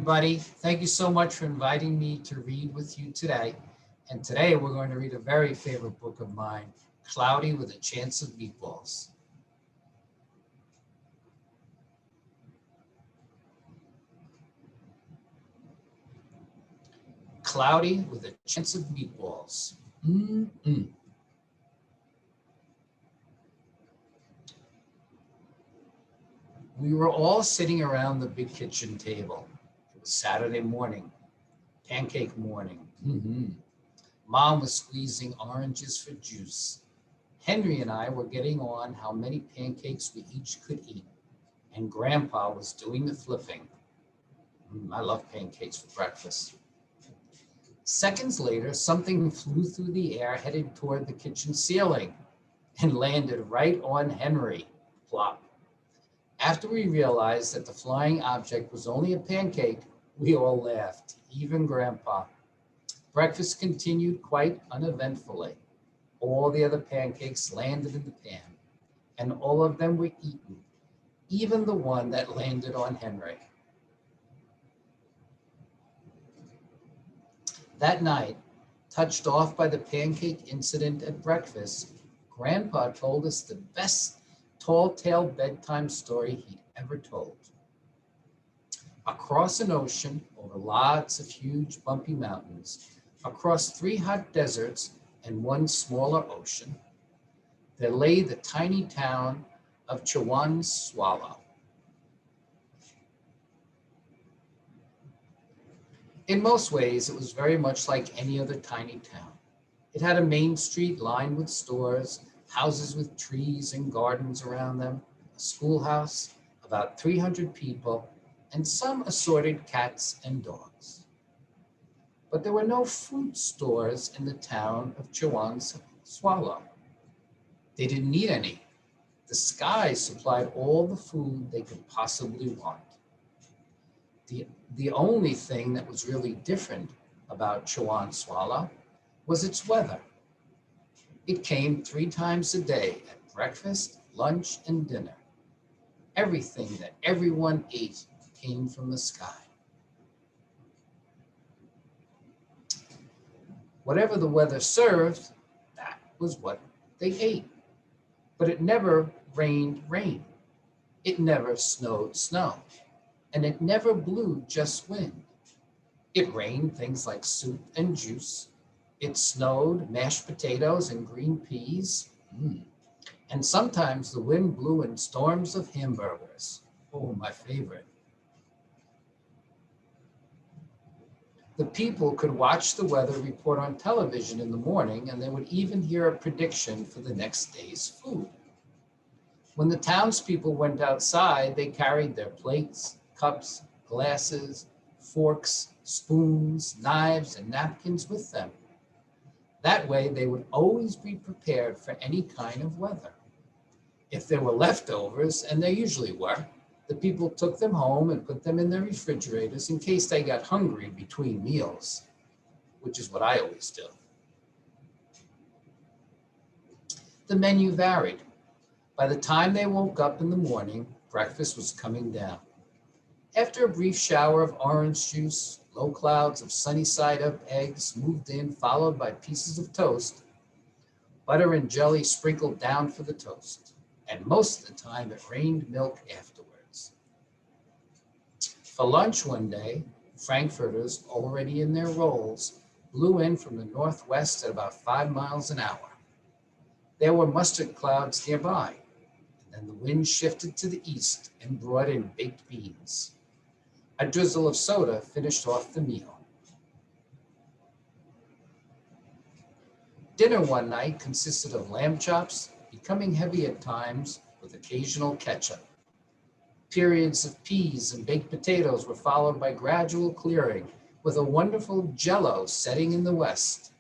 Everybody. Thank you so much for inviting me to read with you today. And today we're going to read a very favorite book of mine, Cloudy with a Chance of Meatballs. Cloudy with a Chance of Meatballs. Mm-mm. We were all sitting around the big kitchen table. It was Saturday morning, pancake morning. Mom was squeezing oranges for juice. Henry and I were getting on how many pancakes we each could eat, and Grandpa was doing the flipping. I love pancakes for breakfast. Seconds later, something flew through the air headed toward the kitchen ceiling and landed right on Henry. Plop. After we realized that the flying object was only a pancake, we all laughed, even Grandpa. Breakfast continued quite uneventfully. All the other pancakes landed in the pan, and all of them were eaten, even the one that landed on Henry. That night, touched off by the pancake incident at breakfast, Grandpa told us the best tall-tale bedtime story he'd ever told. Across an ocean, over lots of huge bumpy mountains, across 3 hot deserts and 1 smaller ocean, there lay the tiny town of Swallow. In most ways, it was very much like any other tiny town. It had a main street lined with stores, houses with trees and gardens around them, a schoolhouse, about 300 people, and some assorted cats and dogs. But there were no food stores in the town of Swallow. They didn't need any. The sky supplied all the food they could possibly want. The only thing that was really different about Swallow was its weather. It came 3 times a day at breakfast, lunch, and dinner. Everything that everyone ate came from the sky. Whatever the weather served, that was what they ate. But it never rained rain. It never snowed snow. And it never blew just wind. It rained things like soup and juice. It snowed mashed potatoes and green peas. And sometimes the wind blew in storms of hamburgers. Oh, my favorite. The people could watch the weather report on television in the morning, and they would even hear a prediction for the next day's food. When the townspeople went outside, they carried their plates, cups, glasses, forks, spoons, knives, and napkins with them. That way, they would always be prepared for any kind of weather. If there were leftovers, and there usually were, the people took them home and put them in their refrigerators in case they got hungry between meals, which is what I always do. The menu varied. By the time they woke up in the morning, breakfast was coming down. After a brief shower of orange juice, low clouds of sunny side up eggs moved in, followed by pieces of toast. Butter and jelly sprinkled down for the toast. And most of the time it rained milk afterwards. For lunch one day, Frankfurters, already in their rolls, blew in from the northwest at about 5 miles an hour. There were mustard clouds nearby, and then the wind shifted to the east and brought in baked beans. A drizzle of soda finished off the meal. Dinner one night consisted of lamb chops, becoming heavy at times with occasional ketchup. Periods of peas and baked potatoes were followed by gradual clearing with a wonderful jello setting in the west.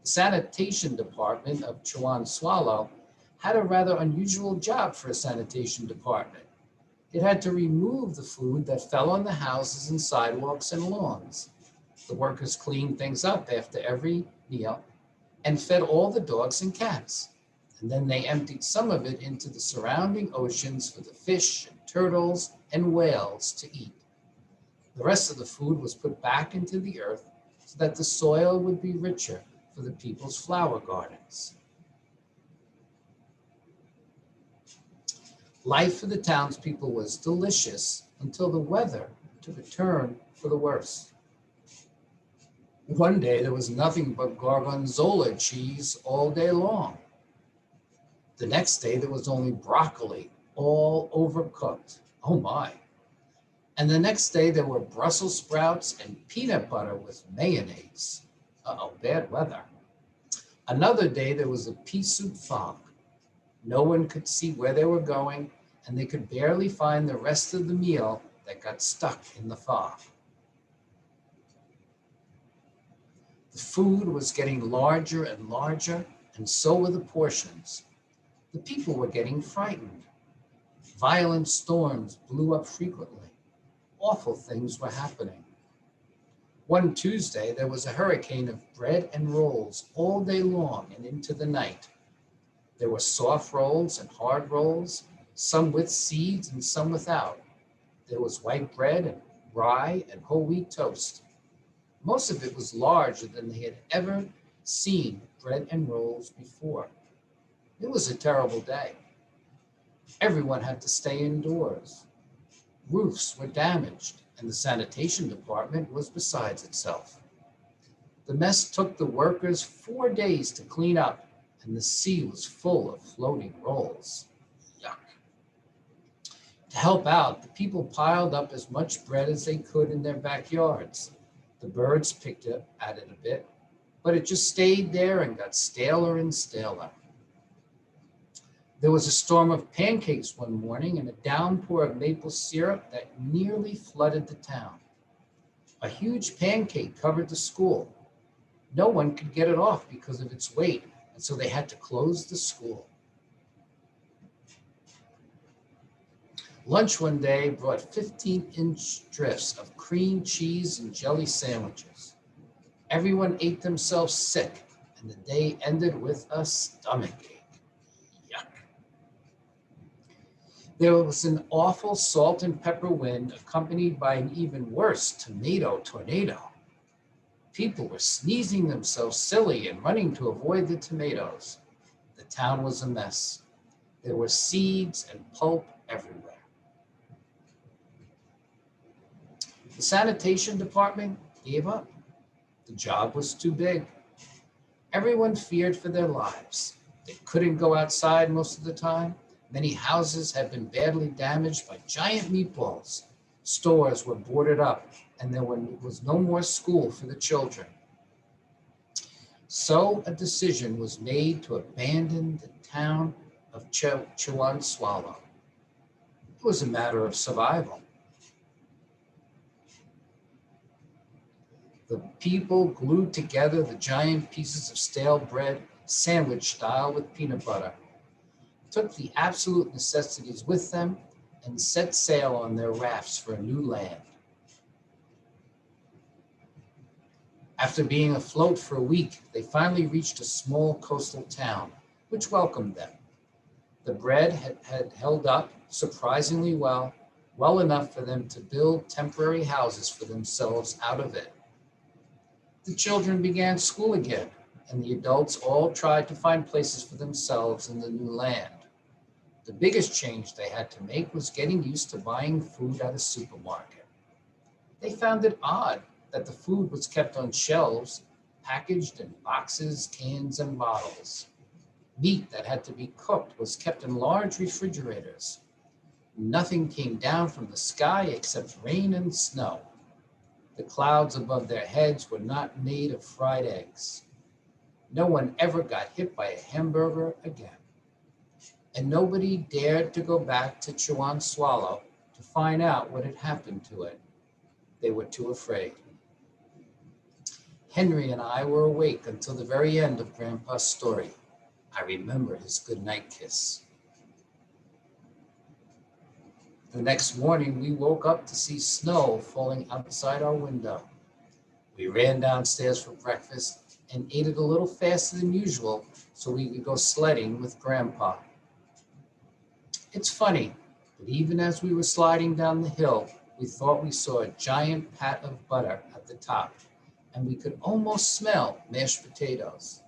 The sanitation department of Swallow had a rather unusual job for a sanitation department. It had to remove the food that fell on the houses and sidewalks and lawns. The workers cleaned things up after every meal and fed all the dogs and cats. And then they emptied some of it into the surrounding oceans for the fish and turtles and whales to eat. The rest of the food was put back into the earth so that the soil would be richer for the people's flower gardens. Life for the townspeople was delicious until the weather took a turn for the worse. One day there was nothing but gorgonzola cheese all day long. The next day there was only broccoli, all overcooked. Oh my. And the next day there were Brussels sprouts and peanut butter with mayonnaise. Uh-oh, bad weather. Another day there was a pea soup fog. No one could see where they were going, and they could barely find the rest of the meal that got stuck in the fog. The food was getting larger and larger, and so were the portions. The people were getting frightened. Violent storms blew up frequently. Awful things were happening. One Tuesday, there was a hurricane of bread and rolls all day long and into the night. There were soft rolls and hard rolls, some with seeds and some without. There was white bread and rye and whole wheat toast. Most of it was larger than they had ever seen bread and rolls before. It was a terrible day. Everyone had to stay indoors. Roofs were damaged, and the sanitation department was beside itself. The mess took the workers 4 days to clean up, and the sea was full of floating rolls. Yuck. To help out, the people piled up as much bread as they could in their backyards. The birds picked at it a bit, but it just stayed there and got staler and staler. There was a storm of pancakes one morning and a downpour of maple syrup that nearly flooded the town. A huge pancake covered the school. No one could get it off because of its weight, and so they had to close the school. Lunch one day brought 15-inch drifts of cream cheese and jelly sandwiches. Everyone ate themselves sick, and the day ended with a stomachache. Yuck. There was an awful salt and pepper wind accompanied by an even worse tomato tornado. People were sneezing themselves silly and running to avoid the tomatoes. The town was a mess. There were seeds and pulp everywhere. The sanitation department gave up. The job was too big. Everyone feared for their lives. They couldn't go outside most of the time. Many houses had been badly damaged by giant meatballs. Stores were boarded up, and there was no more school for the children. So a decision was made to abandon the town of Chihuahua. It was a matter of survival. The people glued together the giant pieces of stale bread, sandwich style with peanut butter, took the absolute necessities with them, and set sail on their rafts for a new land. After being afloat for a week, they finally reached a small coastal town, which welcomed them. The bread had held up surprisingly well enough for them to build temporary houses for themselves out of it. The children began school again, and the adults all tried to find places for themselves in the new land. The biggest change they had to make was getting used to buying food at a supermarket. They found it odd that the food was kept on shelves, packaged in boxes, cans, and bottles. Meat that had to be cooked was kept in large refrigerators. Nothing came down from the sky except rain and snow. The clouds above their heads were not made of fried eggs. No one ever got hit by a hamburger again. And nobody dared to go back to Chihuahua to find out what had happened to it. They were too afraid. Henry and I were awake until the very end of Grandpa's story. I remember his goodnight kiss. The next morning, we woke up to see snow falling outside our window. We ran downstairs for breakfast and ate it a little faster than usual so we could go sledding with Grandpa. It's funny, but even as we were sliding down the hill, We thought we saw a giant pat of butter at the top, and we could almost smell mashed potatoes.